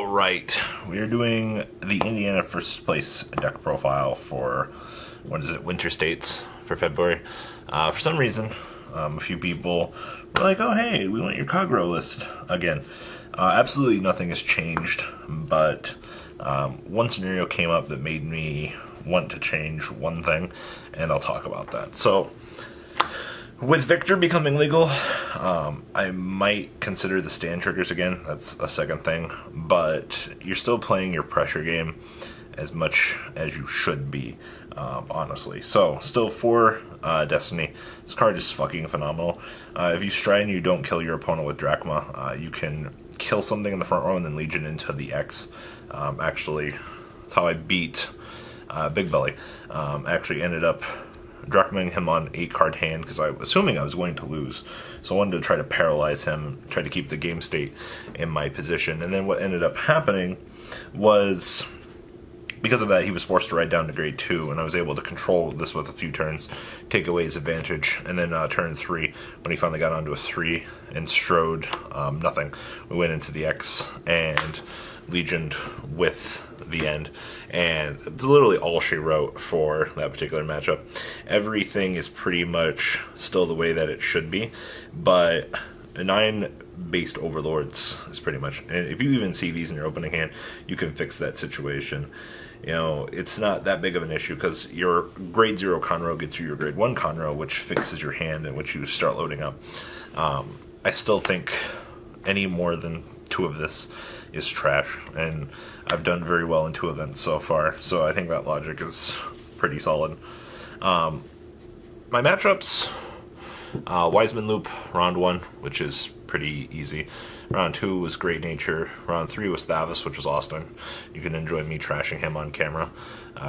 Alright, we are doing the Indiana first place deck profile for, Winter States for February. For some reason, a few people were like, oh hey, we want your Kagero list again. Absolutely nothing has changed, but one scenario came up that made me want to change one thing, and I'll talk about that. So, with Victor becoming legal, I might consider the stand triggers again. That's a second thing, but you're still playing your pressure game as much as you should be, honestly. So, still for Destiny. This card is fucking phenomenal. If you stride and you don't kill your opponent with Drachma, you can kill something in the front row and then Legion into the X. Actually, that's how I beat Big Belly. Actually ended up Drachmaing him on 8-card hand because I was assuming I was going to lose. So I wanted to try to paralyze him, try to keep the game state in my position. And then what ended up happening was, because of that, he was forced to ride down to grade 2, and I was able to control this with a few turns, take away his advantage, and then turn 3, when he finally got onto a 3 and strode nothing, we went into the X and Legioned with the end, and it's literally all she wrote for that particular matchup. Everything is pretty much still the way that it should be, but 9 based Overlords is pretty much, and if you even see these in your opening hand, you can fix that situation. You know, it's not that big of an issue because your grade 0 Conroe gets you your grade 1 Conroe, which fixes your hand and which you start loading up. I still think any more than 2 of this is trash, and I've done very well in 2 events so far, so I think that logic is pretty solid. My matchups, Wiseman Loop, round 1, which is pretty easy. Round 2 was Great Nature. Round 3 was Thavis, which was Austin. You can enjoy me trashing him on camera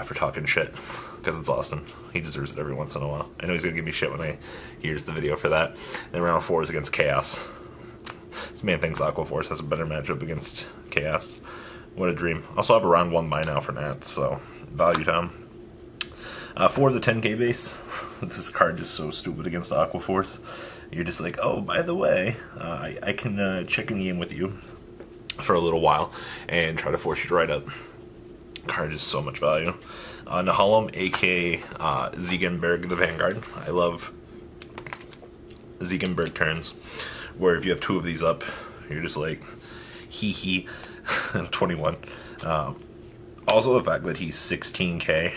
for talking shit, because it's Austin. He deserves it every once in a while. I know he's going to give me shit when he hears the video for that. Then round 4 is against Chaos. This man thinks Aqua Force has a better matchup against Chaos. What a dream. Also have a round 1 buy now for Nats, so value time. For the 10k base, this card is so stupid against the Aqua Force. You're just like, oh, by the way, I can check in game with you for a little while and try to force you to ride up. Card is so much value. Nahalem, aka Ziegenberg the Vanguard. I love Ziegenberg turns, where if you have 2 of these up, you're just like, hee hee, 21. Also the fact that he's 16k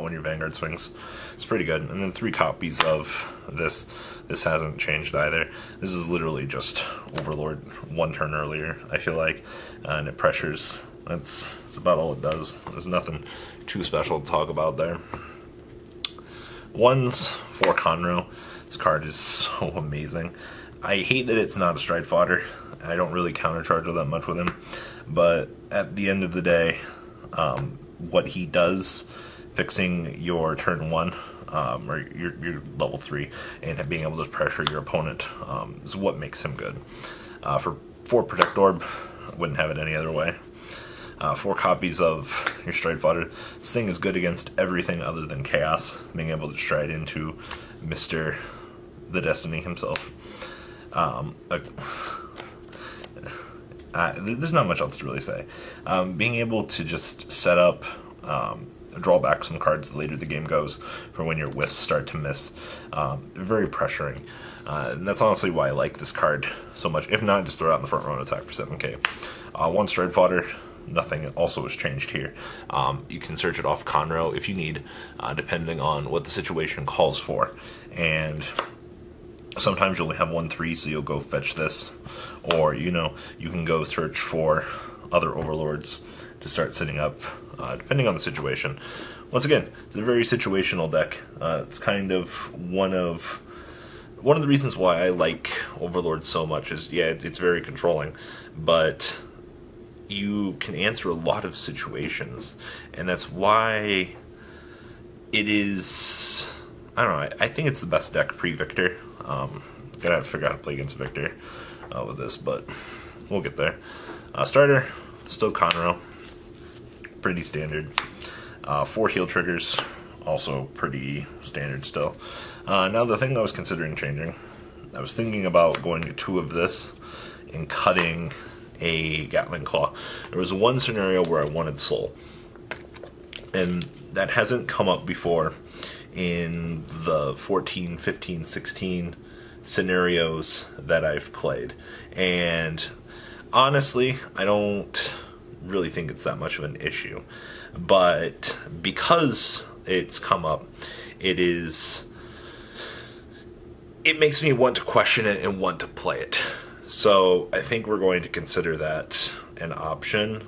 when your Vanguard swings, it's pretty good. And then 3 copies of this. This hasn't changed either. This is literally just Overlord 1 turn earlier, I feel like, and it pressures. That's about all it does. There's nothing too special to talk about there. 1s for Conroe. This card is so amazing. I hate that it's not a stride fodder. I don't really countercharge all that much with him, but at the end of the day, what he does, fixing your turn 1, or your level 3, and being able to pressure your opponent, is what makes him good. For 4 Protect Orb, I wouldn't have it any other way. 4 copies of your stride fodder. This thing is good against everything other than Chaos, being able to stride into Mr. the Destiny himself. There's not much else to really say. Being able to just set up, draw back some cards later the game goes for when your whiffs start to miss. Very pressuring. And that's honestly why I like this card so much. If not, just throw it out in the front row and attack for 7k. 1 stride fodder. Nothing also has changed here. You can search it off Conroe if you need, depending on what the situation calls for. And sometimes you'll have 1/3, so you'll go fetch this, or you can go search for other Overlords to start setting up, depending on the situation. Once again, it's a very situational deck. It's kind of one of the reasons why I like Overlord so much is, yeah, it's very controlling, but you can answer a lot of situations, and that's why it is, I don't know, I think it's the best deck pre-Victor. Gonna have to figure out how to play against Victor with this, but we'll get there. Starter, still Conroe, pretty standard. 4 heal triggers, also pretty standard still. Now the thing I was considering changing, I was thinking about going to 2 of this and cutting a Gatling Claw. There was one scenario where I wanted Soul, and that hasn't come up before in the 14, 15, 16 scenarios that I've played. And honestly, I don't really think it's that much of an issue. But because it's come up, it makes me want to question it and want to play it. So I think we're going to consider that an option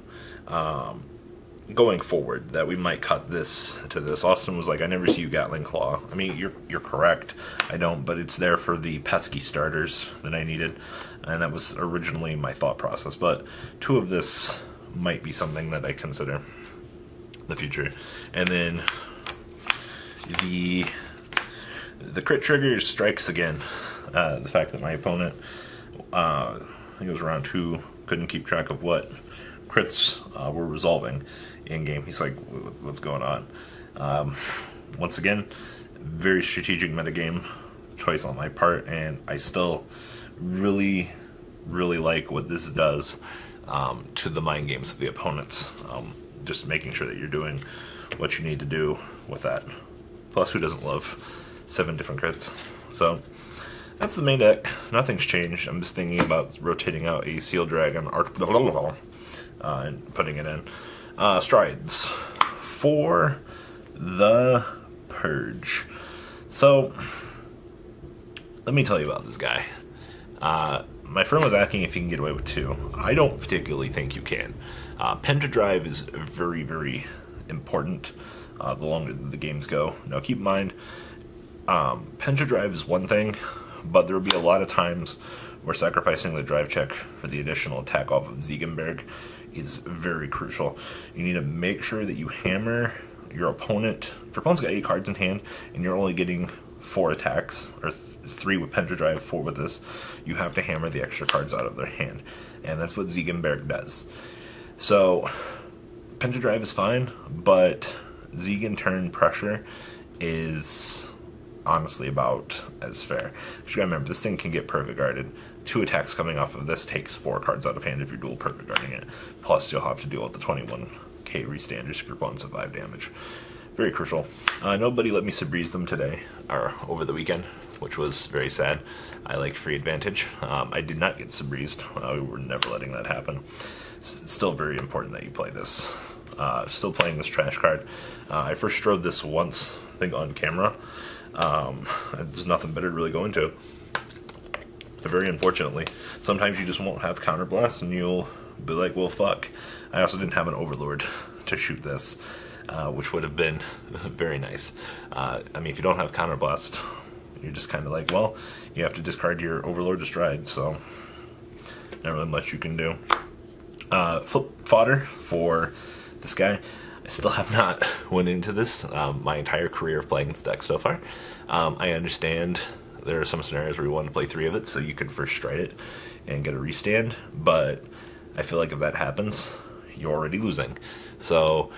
going forward, that we might cut this to this. Austin was like, I never see you Gatling Claw. I mean, you're correct. I don't, but it's there for the pesky starters that I needed, and that was originally my thought process. But 2 of this might be something that I consider in the future. And then the crit trigger strikes again. The fact that my opponent, I think it was round 2, couldn't keep track of what crits were resolving in game. He's like, what's going on? Once again, very strategic metagame choice on my part, and I still really like what this does to the mind games of the opponents. Just making sure that you're doing what you need to do with that. Plus, who doesn't love 7 different crits? So that's the main deck. Nothing's changed. I'm just thinking about rotating out a Seal Dragon and putting it in. Strides for the Purge. So let me tell you about this guy. My friend was asking if you can get away with 2. I don't particularly think you can. Pentadrive is very important the longer the games go. Now keep in mind, Pentadrive is one thing, but there will be a lot of times where sacrificing the drive check for the additional attack off of Ziegenberg is very crucial. You need to make sure that you hammer your opponent. If your opponent's got 8 cards in hand and you're only getting 4 attacks, or 3 with Pentadrive, 4 with this, you have to hammer the extra cards out of their hand. And that's what Ziegenberg does. So Pentadrive is fine, but Ziegen turn pressure is honestly about as fair. You gotta remember, this thing can get perfect guarded. 2 attacks coming off of this takes 4 cards out of hand if you're dual perfect guarding it. Plus, you'll have to deal with the 21k restanders if your opponent's at 5 damage. Very crucial. Nobody let me Sabreeze them today, or over the weekend, which was very sad. I like free advantage. I did not get Sabreezed. We were never letting that happen. It's still very important that you play this. Still playing this trash card. I first strode this once, I think on camera. There's nothing better to really go into. But very unfortunately, sometimes you just won't have counterblast and you'll be like, well, fuck. I also didn't have an Overlord to shoot this, which would have been very nice. I mean, if you don't have counterblast, you're just kind of like, well, you have to discard your Overlord to stride, so not really much you can do. Flip fodder for this guy. I still have not went into this my entire career of playing this deck so far. I understand there are some scenarios where you want to play 3 of it so you can first stride it and get a restand, but I feel like if that happens, you're already losing. So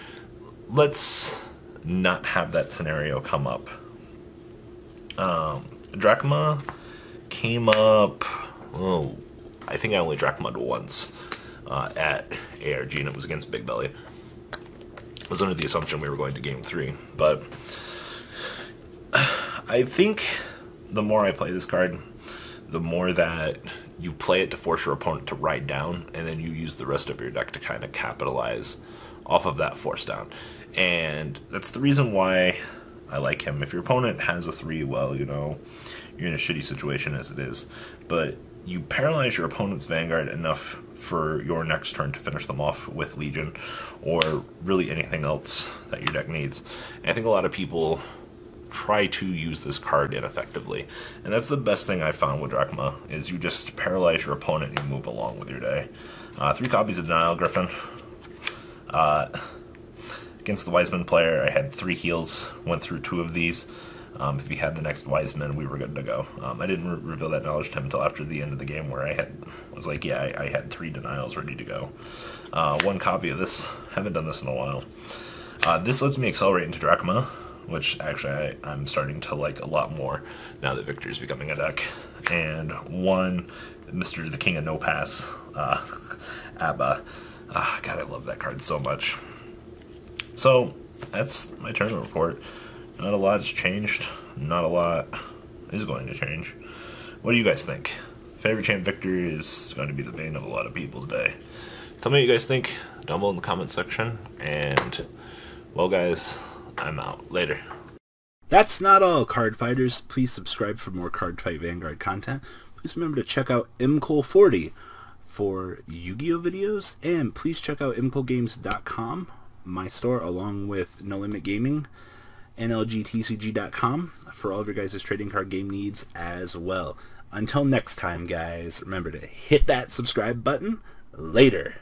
let's not have that scenario come up. Drachma came up, I think I only Drachma'd once at ARG, and it was against Big Belly. I was under the assumption we were going to game 3, but I think the more I play this card, the more that you play it to force your opponent to ride down, and then you use the rest of your deck to kind of capitalize off of that force down. And that's the reason why I like him. If your opponent has a 3, well, you know, you're in a shitty situation as it is. But you paralyze your opponent's Vanguard enough for your next turn to finish them off with Legion, or really anything else that your deck needs. And I think a lot of people try to use this card ineffectively, and that's the best thing I found with Drachma, is you just paralyze your opponent and you move along with your day. 3 copies of Denial Griffin. Against the Wiseman player, I had 3 heals, went through 2 of these. If he had the next Wiseman, we were good to go. I didn't reveal that knowledge to him until after the end of the game, where I was like, yeah, I had 3 denials ready to go. 1 copy of this. Haven't done this in a while. This lets me accelerate into Drachma which actually I'm starting to like a lot more now that Victor's becoming a deck. And one, Mr. the King of No Pass, Abba. God, I love that card so much. So, that's my tournament report. Not a lot has changed. Not a lot is going to change. What do you guys think? Favorite champ victory is going to be the bane of a lot of people's day. Tell me what you guys think down below in the comment section. And, well guys, I'm out. Later. That's not all, card fighters. Please subscribe for more Card Fight Vanguard content. Please remember to check out imcole40 for Yu-Gi-Oh videos, and please check out imcolegames.com, my store, along with No Limit Gaming and lgtcg.com for all of your guys' trading card game needs as well. Until next time, guys, remember to hit that subscribe button. Later.